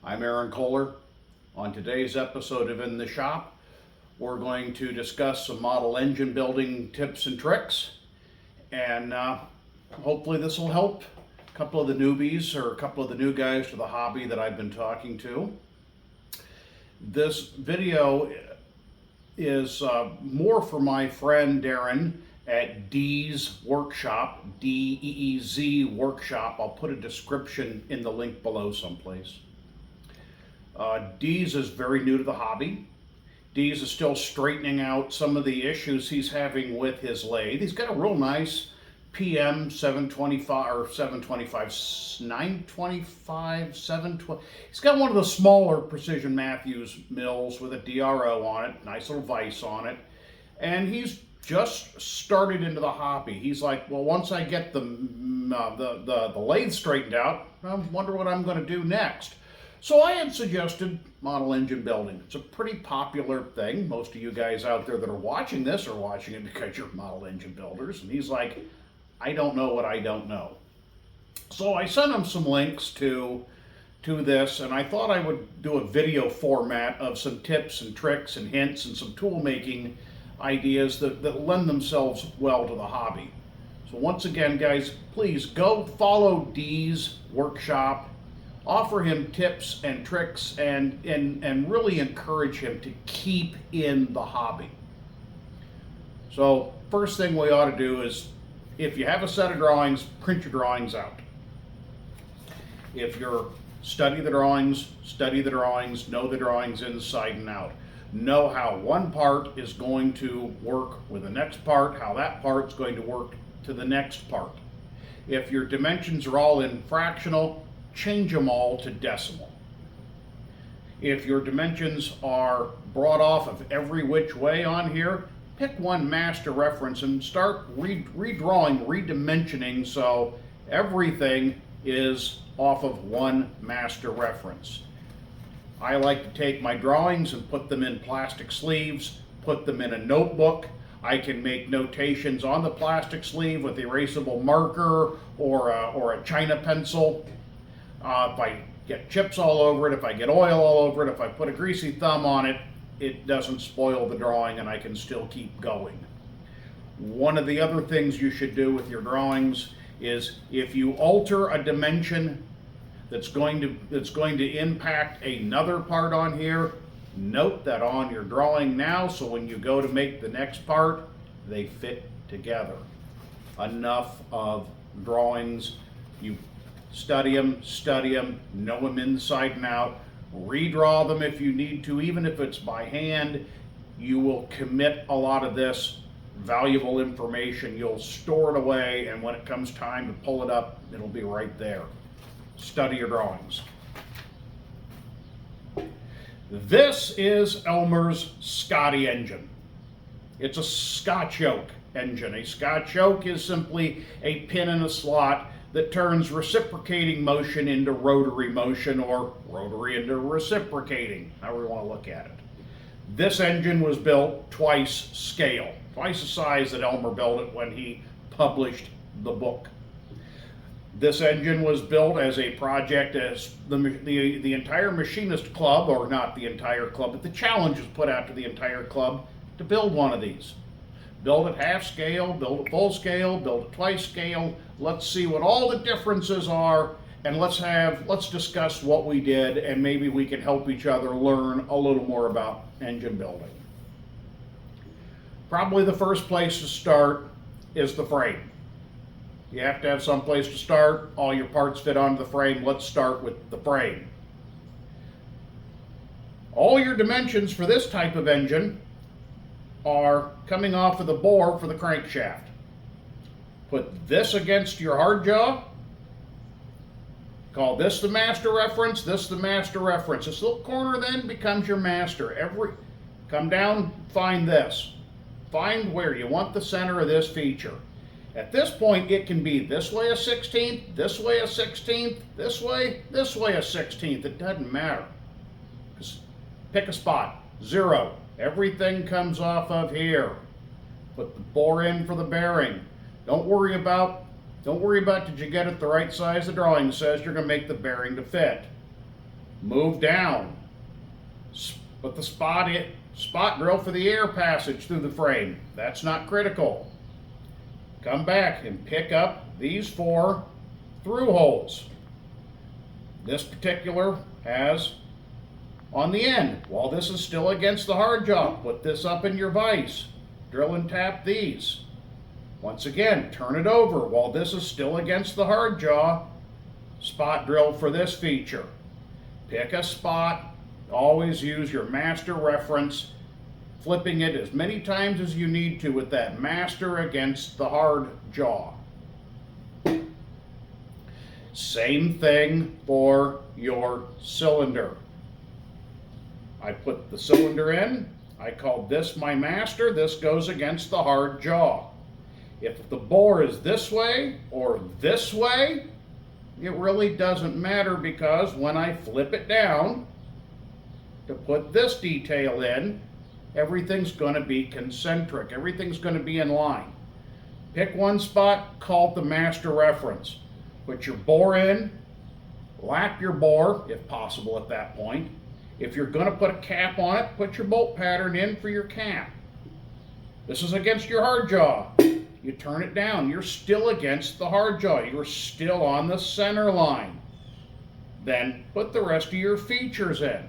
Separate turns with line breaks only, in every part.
I'm Aaron Kohler. On today's episode of In the Shop, we're going to discuss some model engine building tips and tricks, and hopefully this will help a couple of the newbies or a couple of the new guys to the hobby that I've been talking to. This video is more for my friend Darren at Deez Workshop, D-E-E-Z Workshop. I'll put a description in the link below someplace. Deez is very new to the hobby. Deez is still straightening out some of the issues he's having with his lathe. He's got a real nice PM 725 or 725, 925, 720. He's got one of the smaller Precision Matthews mills with a DRO on it, nice little vise on it, and he's just started into the hobby. He's like, well, once I get the lathe straightened out, I wonder what I'm going to do next. So I had suggested model engine building. It's a pretty popular thing. Most of you guys out there that are watching this are watching it because you're model engine builders. And he's like, I don't know what I don't know. So I sent him some links to this, and I thought I would do a video format of some tips and tricks and hints and some tool making ideas that lend themselves well to the hobby. So once again, guys, please go follow Deez Workshop. Offer him tips and tricks and really encourage him to keep in the hobby. So first thing we ought to do is, if you have a set of drawings, print your drawings out. If you're study the drawings, know the drawings inside and out. Know how one part is going to work with the next part, how that part's going to work to the next part. If your dimensions are all in fractional, change them all to decimal. If your dimensions are brought off of every which way on here, pick one master reference and start redrawing, redimensioning so everything is off of one master reference. I like to take my drawings and put them in plastic sleeves, put them in a notebook. I can make notations on the plastic sleeve with erasable marker or a China pencil. If I get chips all over it, if I get oil all over it, if I put a greasy thumb on it, it doesn't spoil the drawing and I can still keep going. One of the other things you should do with your drawings is, if you alter a dimension that's going to impact another part on here, note that on your drawing now, so when you go to make the next part, they fit together. Enough of drawings. You study them, know them inside and out, redraw them if you need to, even if it's by hand. You will commit a lot of this valuable information. You'll store it away, and when it comes time to pull it up, it'll be right there. Study your drawings. This is Elmer's Scotty engine. It's a Scotch yoke engine. A Scotch yoke is simply a pin in a slot that turns reciprocating motion into rotary motion, or rotary into reciprocating, however you want to look at it. This engine was built twice scale, twice the size that Elmer built it when he published the book. This engine was built as a project as the entire machinist club, or not the entire club, but the challenge was put out to the entire club to build one of these. Build it half scale, build it full scale, build it twice scale. Let's see what all the differences are, and let's discuss what we did, and maybe we can help each other learn a little more about engine building. Probably the first place to start is the frame. You have to have some place to start. All your parts fit onto the frame. Let's start with the frame. All your dimensions for this type of engine are coming off of the bore for the crankshaft. Put this against your hard jaw. Call this the master reference, this the master reference. This little corner then becomes your master. Come down, find this. Find where you want the center of this feature. At this point, it can be this way a 16th, this way a 16th, this way a 16th. It doesn't matter. Just pick a spot. 0. Everything comes off of here. Put the bore in for the bearing. Don't worry about did you get it the right size the drawing says. You're going to make the bearing to fit. Move down. Put the spot drill for the air passage through the frame. That's not critical. Come back and pick up these 4 through holes. This particular has on the end. While this is still against the hard jaw, put this up in your vise. Drill and tap these. Once again, turn it over. While this is still against the hard jaw, spot drill for this feature. Pick a spot. Always use your master reference, flipping it as many times as you need to with that master against the hard jaw. Same thing for your cylinder. I put the cylinder in. I called this my master. This goes against the hard jaw. If the bore is this way or this way, it really doesn't matter, because when I flip it down to put this detail in, everything's going to be concentric. Everything's going to be in line. Pick one spot, call it the master reference. Put your bore in, lap your bore if possible at that point. If you're going to put a cap on it, put your bolt pattern in for your cap. This is against your hard jaw. You turn it down. You're still against the hard jaw. You're still on the center line. Then put the rest of your features in,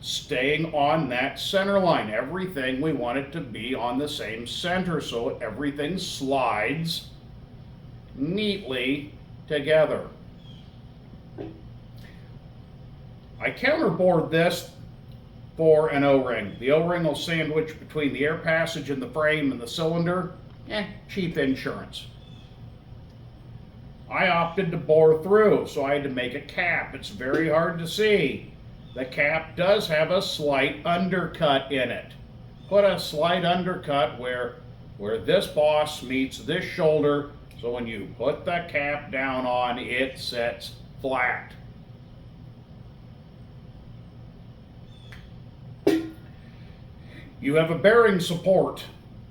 staying on that center line. Everything, we want it to be on the same center so everything slides neatly together. I counterbored this for an O-ring. The O-ring will sandwich between the air passage and the frame and the cylinder. Cheap insurance. I opted to bore through, so I had to make a cap. It's very hard to see. The cap does have a slight undercut in it. Put a slight undercut where this boss meets this shoulder, so when you put the cap down on, it sets flat. You have a bearing support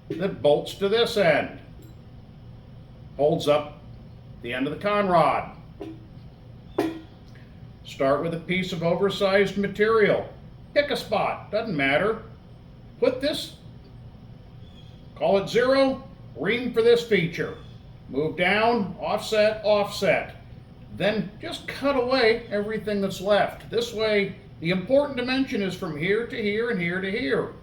that bolts to this end. Holds up the end of the conrod. Start with a piece of oversized material. Pick a spot, doesn't matter. Put this, call it 0, ream for this feature. Move down, offset, offset. Then just cut away everything that's left. This way, the important dimension is from here to here and here to here.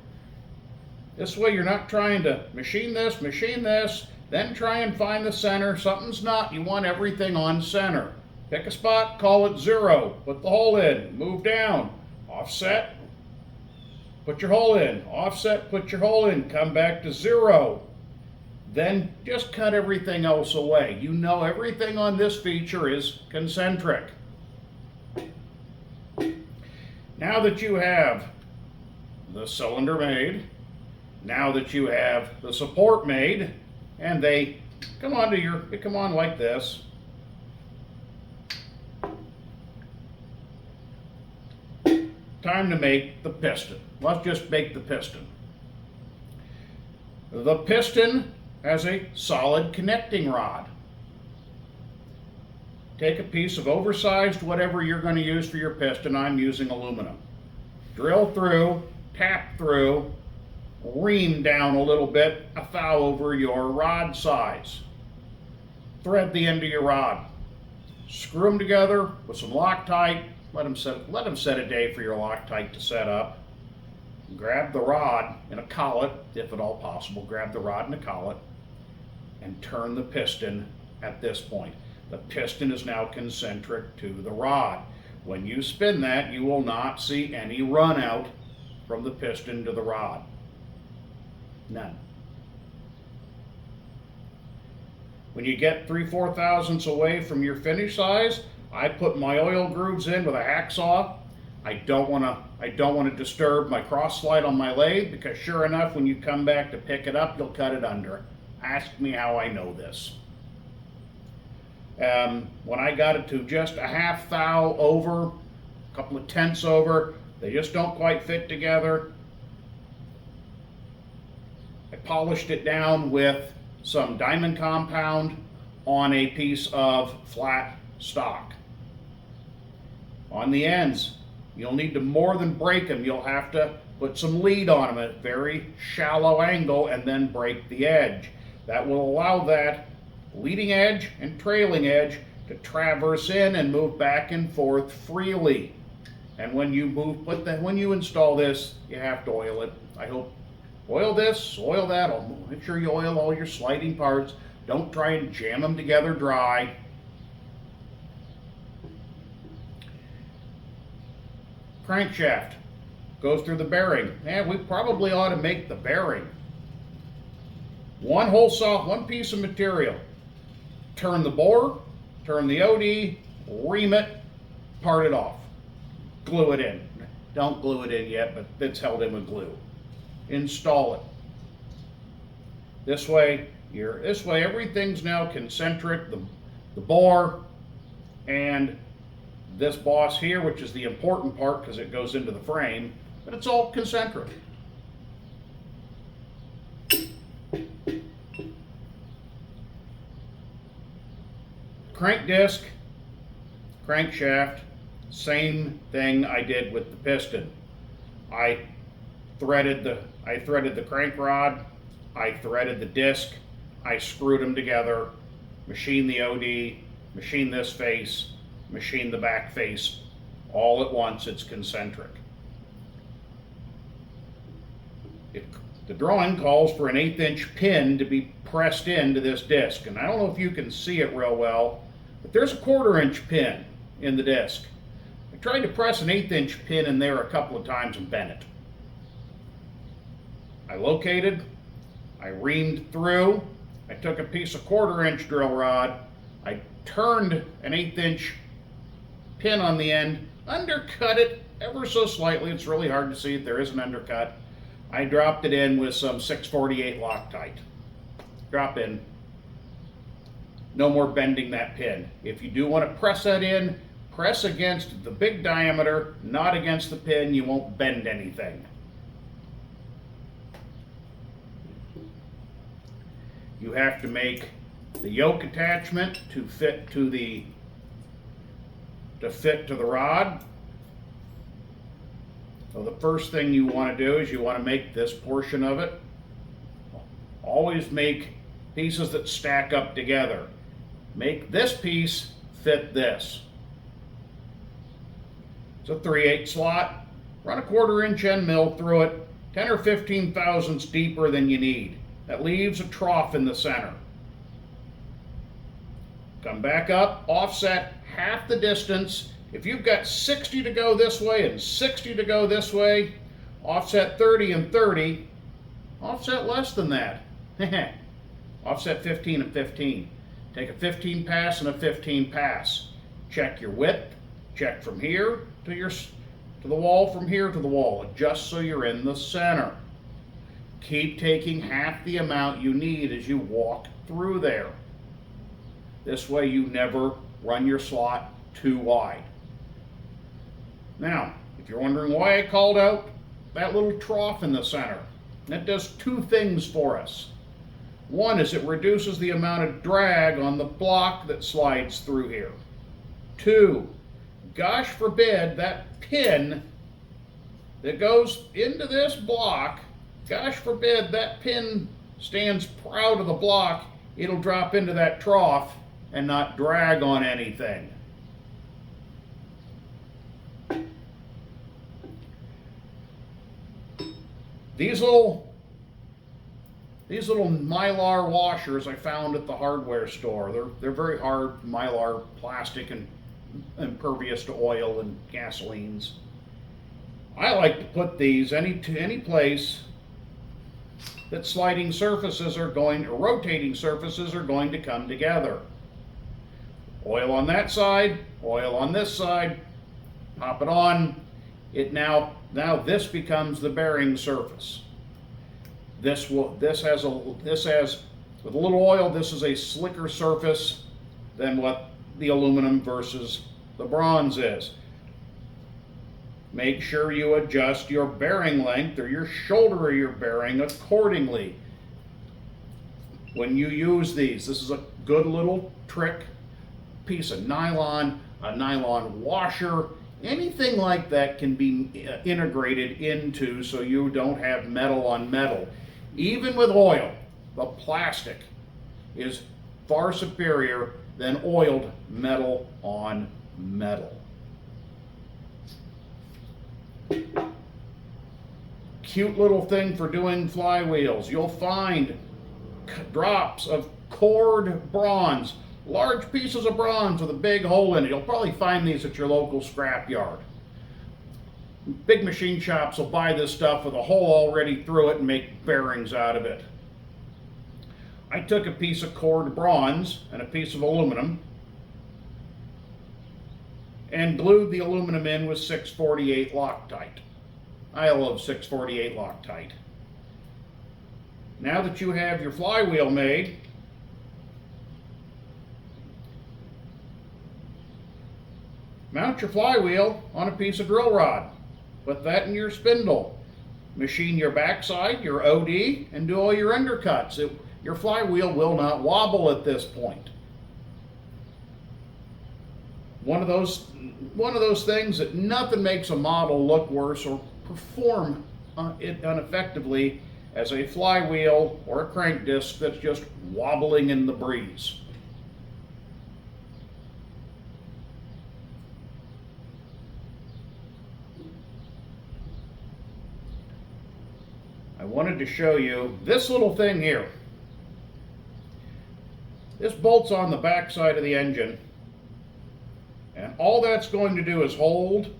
This way you're not trying to machine this, then try and find the center. Something's not. You want everything on center. Pick a spot, call it 0. Put the hole in, move down, offset, put your hole in, offset, put your hole in, come back to 0. Then just cut everything else away. You know everything on this feature is concentric. Now that you have the cylinder made, now that you have the support made, and they come on like this. Time to make the piston. Let's just make the piston. The piston has a solid connecting rod. Take a piece of oversized whatever you're going to use for your piston. I'm using aluminum. Drill through, tap through, ream down a little bit, a thou over your rod size. Thread the end of your rod. Screw them together with some Loctite. Let them set a day for your Loctite to set up. Grab the rod in a collet, if at all possible. Grab the rod in a collet and turn the piston at this point. The piston is now concentric to the rod. When you spin that, you will not see any run out from the piston to the rod. None. When you get 3/4 thousandths away from your finish size, I put my oil grooves in with a hacksaw. I don't want to disturb my cross slide on my lathe, because sure enough, when you come back to pick it up, you'll cut it under. Ask me how I know this. When I got it to just a half thou over, a couple of tenths over, they just don't quite fit together. I polished it down with some diamond compound on a piece of flat stock. On the ends, You'll need to more than break them. You'll have to put some lead on them at a very shallow angle and then break the edge. That will allow that leading edge and trailing edge to traverse in and move back and forth freely. And when you install this, you have to oil it. I hope oil this, oil that. Make sure you oil all your sliding parts. Don't try and jam them together dry. Crankshaft goes through the bearing. And we probably ought to make the bearing. One piece of material. Turn the bore, turn the OD, ream it, part it off. Glue it in. Don't glue it in yet, but it's held in with glue. Install it. This way everything's now concentric. The bore and this boss here, which is the important part because it goes into the frame, but it's all concentric. Crank disc, crankshaft, same thing I did with the piston. I threaded the crank rod, I threaded the disc, I screwed them together, machined the OD, machined this face, machined the back face, all at once. It's concentric. The drawing calls for an 1/8" pin to be pressed into this disc, and I don't know if you can see it real well, but there's a 1/4" pin in the disc. I tried to press an 1/8" pin in there a couple of times and bent it. I located, I reamed through, I took a piece of 1/4" drill rod, I turned an 1/8" pin on the end, undercut it ever so slightly. It's really hard to see if there is an undercut. I dropped it in with some 648 Loctite. Drop in. No more bending that pin. If you do want to press that in, press against the big diameter, not against the pin. You won't bend anything. You have to make the yoke attachment to fit to the rod. So the first thing you want to do is you want to make this portion of it. Always make pieces that stack up together. Make this piece fit this. It's a 3/8 slot. Run a 1/4" end mill through it, 10 or 15 thousandths deeper than you need. That leaves a trough in the center. Come back up, offset half the distance. If you've got 60 to go this way and 60 to go this way, offset 30 and 30. Offset less than that. Offset 15 and 15. Take a 15 pass and a 15 pass. Check your width. Check from here to the wall, from here to the wall. Adjust so you're in the center. Keep taking half the amount you need as you walk through there. This way you never run your slot too wide. Now, if you're wondering why I called out that little trough in the center, that does two things for us. One is it reduces the amount of drag on the block that slides through here. Two, gosh forbid that pin that goes into this block, gosh forbid that pin stands proud of the block, it'll drop into that trough and not drag on anything. These little Mylar washers I found at the hardware store. They're very hard Mylar plastic and impervious to oil and gasolines. I like to put these any place that sliding surfaces are going, or rotating surfaces are going to come together. Oil on that side, oil on this side, pop it on. Now this becomes the bearing surface. This has with a little oil, this is a slicker surface than what the aluminum versus the bronze is. Make sure you adjust your bearing length or your shoulder of your bearing accordingly. When you use these, this is a good little trick. Piece of nylon, a nylon washer. Anything like that can be integrated into so you don't have metal on metal. Even with oil, the plastic is far superior than oiled metal on metal. Cute little thing for doing flywheels. You'll find drops of cored bronze, large pieces of bronze with a big hole in it. You'll probably find these at your local scrapyard. Big machine shops will buy this stuff with a hole already through it and make bearings out of it. I took a piece of cored bronze and a piece of aluminum and glued the aluminum in with 648 Loctite. I love 648 Loctite. Now that you have your flywheel made, mount your flywheel on a piece of drill rod. Put that in your spindle. Machine your backside, your OD, and do all your undercuts. Your flywheel will not wobble at this point. One of those things that nothing makes a model look worse or perform it ineffectively as a flywheel or a crank disc that's just wobbling in the breeze. I wanted to show you this little thing here. This bolts on the back side of the engine, and all that's going to do is hold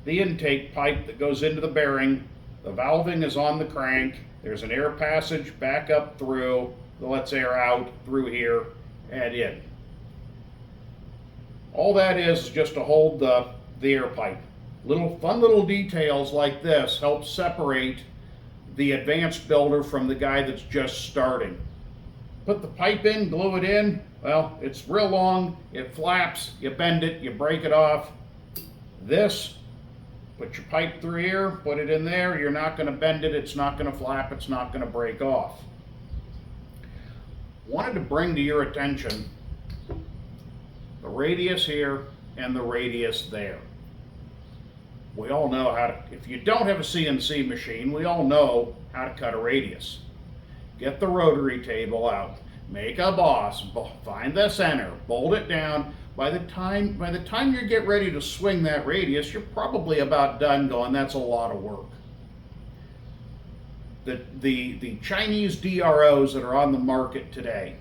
the intake pipe that goes into the bearing. The valving is on the crank. There's an air passage back up through that lets air out through here and in. All that is just to hold the air pipe. Fun little details like this help separate the advanced builder from the guy that's just starting. Put the pipe in, glue it in. Well, it's real long, it flaps, you bend it, you break it off. This, put your pipe through here, put it in there, you're not going to bend it, it's not going to flap, it's not going to break off. Wanted to bring to your attention the radius here and the radius there. We all know how to, if you don't have a CNC machine, we all know how to cut a radius. Get the rotary table out, make a boss, find the center, bolt it down. By the time you get ready to swing that radius, you're probably about done going, that's a lot of work. The Chinese DROs that are on the market today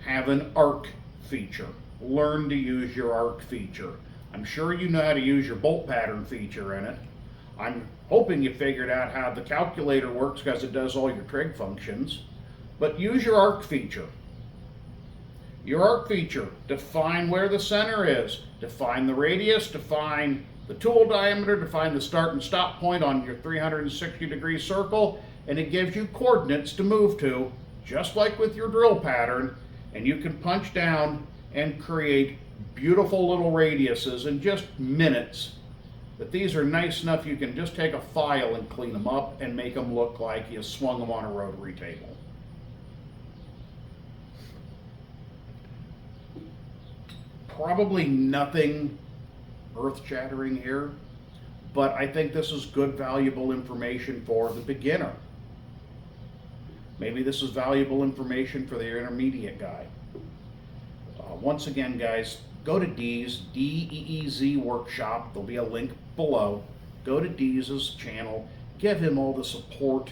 have an arc feature. Learn to use your arc feature. I'm sure you know how to use your bolt pattern feature in it. I'm hoping you figured out how the calculator works because it does all your trig functions. But use your arc feature. Your arc feature, define where the center is, define the radius, define the tool diameter, define the start and stop point on your 360-degree circle, and it gives you coordinates to move to, just like with your drill pattern, and you can punch down and create beautiful little radiuses in just minutes. But these are nice enough you can just take a file and clean them up and make them look like you swung them on a rotary table. Probably nothing earth-shattering here, but I think this is good, valuable information for the beginner. Maybe this is valuable information for the intermediate guy. Once again, guys, go to Dees, D-E-E-Z Workshop. There'll be a link below. Go to Dees' channel. Give him all the support.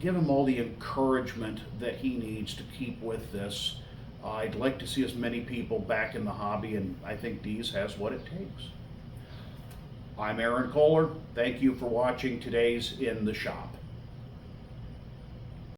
Give him all the encouragement that he needs to keep with this. I'd like to see as many people back in the hobby, and I think Dees has what it takes. I'm Aaron Kohler. Thank you for watching today's In the Shop.